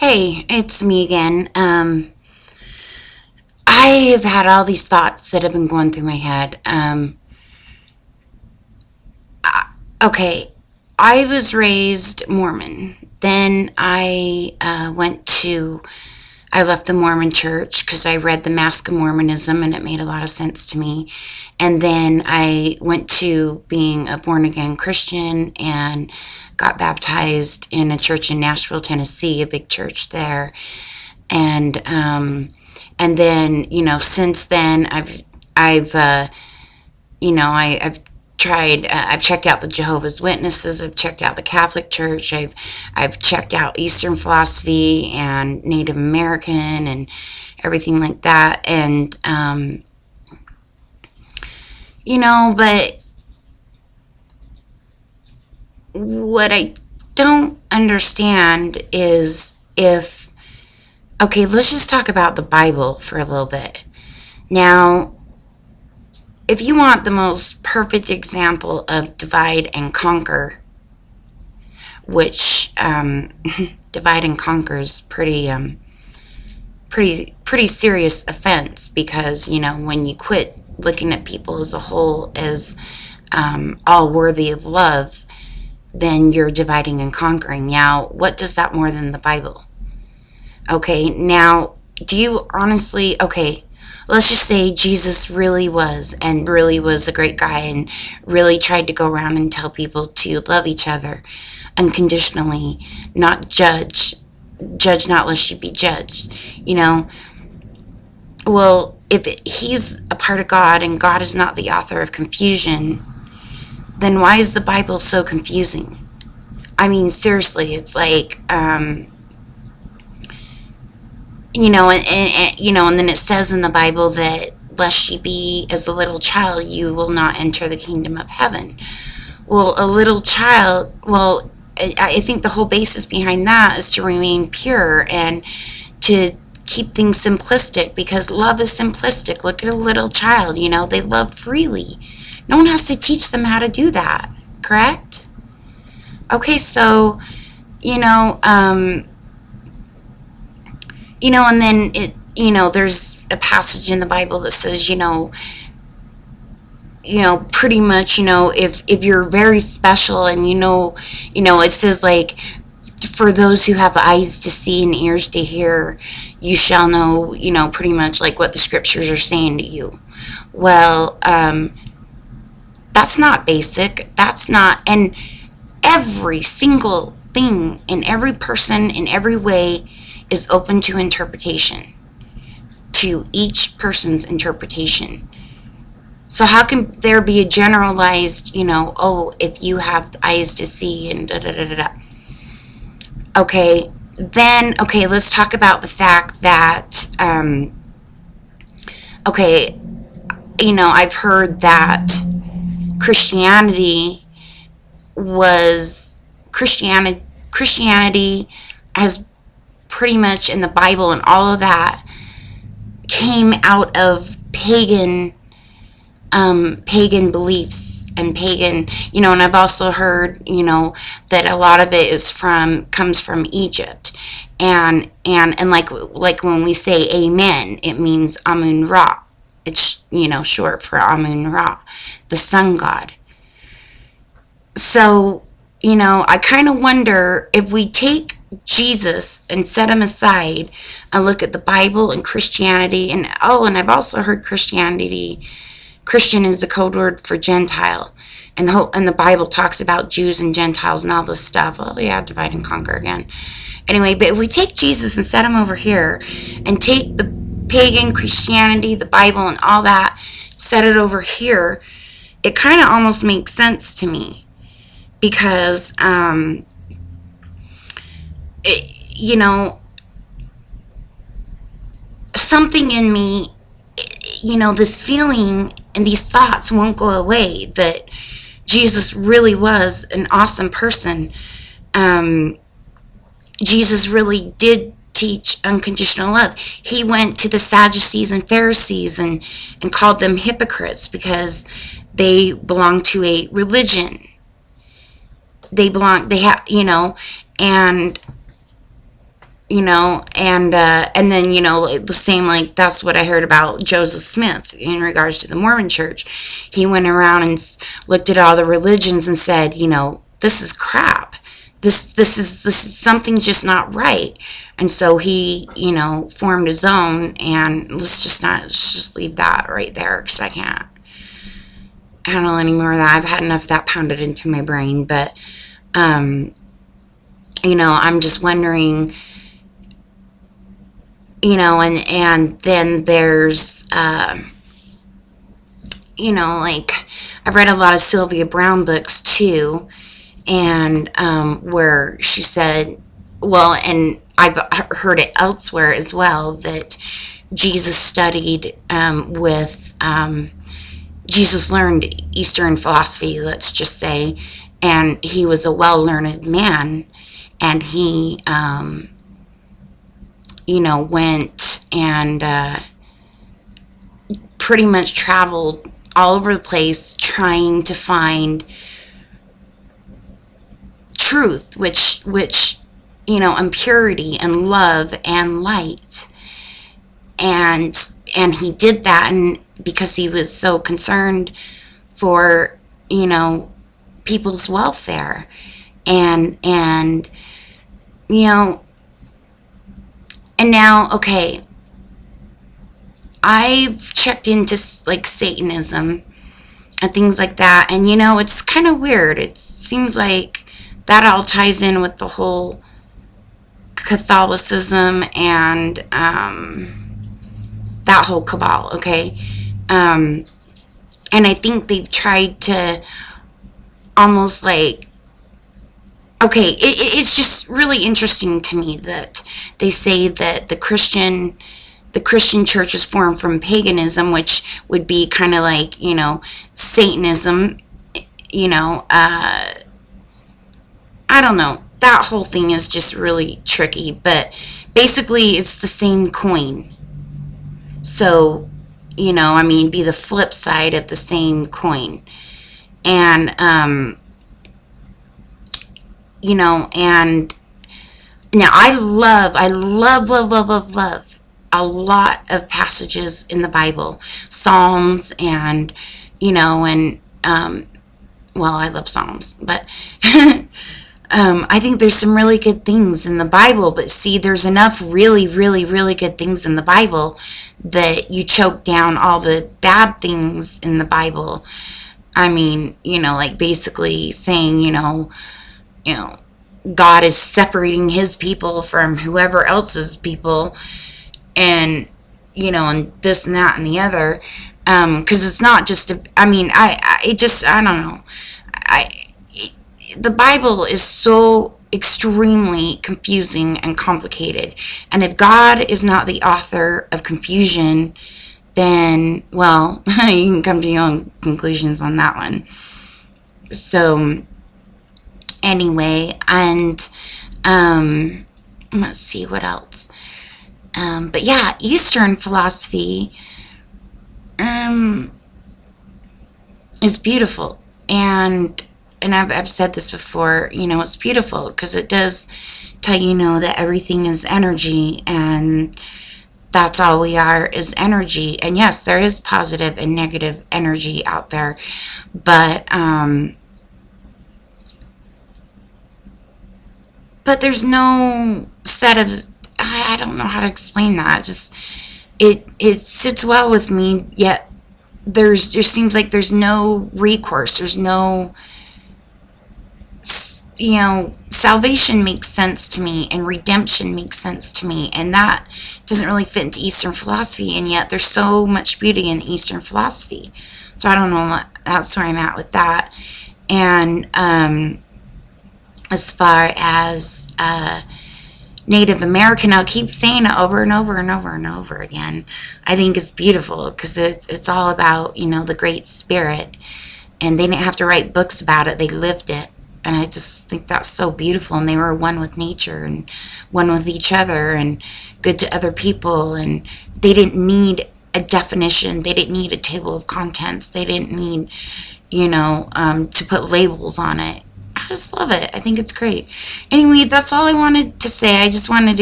Hey, it's me again. I have had all these thoughts that have been going through my head. Okay, I was raised Mormon. Then I left the Mormon church because I read the Mask of Mormonism and it made a lot of sense to me. And then I went to being a born again Christian and got baptized in a church in Nashville, Tennessee, a big church there. And and then since then I've tried. I've checked out the Jehovah's Witnesses. I've checked out the Catholic Church. I've checked out Eastern philosophy and Native American and everything like that. And but what I don't understand is if okay, let's just talk about the Bible for a little bit. Now, if you want the most perfect example of divide and conquer, which divide and conquer is pretty serious offense because when you quit looking at people as a whole as all worthy of love, then you're dividing and conquering. Now, what does that more than the Bible? Okay, now, do you honestly, okay, let's just say Jesus really was a great guy and really tried to go around and tell people to love each other unconditionally, not judge not lest you be judged. Well, if he's a part of God and God is not the author of confusion, then why is the Bible so confusing? I mean, seriously, it's like and then it says in the Bible that lest ye be as a little child, you will not enter the kingdom of heaven. Well, a little child, I think the whole basis behind that is to remain pure and to keep things simplistic, because love is simplistic. Look at a little child, they love freely. No one has to teach them how to do that, correct? Okay, so, and then there's a passage in the Bible that says, pretty much, if you're very special and it says like, for those who have eyes to see and ears to hear, you shall know, pretty much like what the scriptures are saying to you. Well, that's not basic. That's not, and every single thing in every person in every way is open to interpretation, to each person's interpretation. So how can there be a generalized, if you have eyes to see and da da da da da. Okay, then, let's talk about the fact that, I've heard that Christianity has pretty much in the Bible and all of that came out of pagan beliefs and pagan, and I've also heard, that a lot of it comes from Egypt, and like when we say amen, it means Amun Ra. It's, short for Amun Ra, the sun god. So, I kind of wonder if we take Jesus and set him aside and look at the Bible and Christianity, and I've also heard Christian is a code word for Gentile, and the Bible talks about Jews and Gentiles and all this stuff. Oh yeah, divide and conquer again. Anyway, but if we take Jesus and set him over here, and take the pagan Christianity, the Bible, and all that, set it over here, it kind of almost makes sense to me, because something in me, this feeling and these thoughts won't go away that Jesus really was an awesome person. Jesus really did teach unconditional love. He went to the Sadducees and Pharisees and called them hypocrites because they belong to a religion. And and then, the same, like, that's what I heard about Joseph Smith in regards to the Mormon church. He went around and looked at all the religions and said, this is crap. This is something's just not right. And so he, formed his own, and let's just leave that right there, because I can't handle any more of that. I've had enough of that pounded into my brain. But I'm just wondering, and then there's like, I've read a lot of Sylvia Browne books too, and where she said, well, and I've heard it elsewhere as well, that Jesus studied Jesus learned Eastern philosophy, let's just say, and he was a well-learned man, and he, went and pretty much traveled all over the place trying to find truth, which and purity and love and light, and he did that, and because he was so concerned for people's welfare, and now, okay, I've checked into like Satanism and things like that, and it's kind of weird. It seems like that all ties in with the whole Catholicism and that whole cabal, okay? And I think they've tried to almost like, okay, it's just really interesting to me that they say that the Christian church was formed from paganism, which would be kind of like, Satanism, I don't know. That whole thing is just really tricky, but basically it's the same coin. So, be the flip side of the same coin. And, and now I love a lot of passages in the Bible, Psalms, and, well, I love Psalms, but I think there's some really good things in the Bible, but see, there's enough really, really, really good things in the Bible that you choke down all the bad things in the Bible. Like basically saying, God is separating his people from whoever else's people, and, and this and that and the other, because it's not just, I don't know. The Bible is so extremely confusing and complicated. And if God is not the author of confusion, then, well, you can come to your own conclusions on that one. So, anyway, and, let's see, what else? But yeah, Eastern philosophy, is beautiful. And I've said this before, it's beautiful because it does tell that everything is energy, and that's all we are is energy. And yes, there is positive and negative energy out there, but there's no set of, I don't know how to explain that. Just it sits well with me, yet there seems like there's no recourse. There's no, salvation makes sense to me, and redemption makes sense to me, and that doesn't really fit into Eastern philosophy, and yet there's so much beauty in Eastern philosophy. So I don't know, that's where I'm at with that. And as far as Native American, I'll keep saying it over and over and over and over again. I think it's beautiful because it's all about, the Great Spirit, and they didn't have to write books about it, they lived it. And I just think that's so beautiful. And they were one with nature and one with each other and good to other people. And they didn't need a definition. They didn't need a table of contents. They didn't need, to put labels on it. I just love it. I think it's great. Anyway, that's all I wanted to say. I just wanted to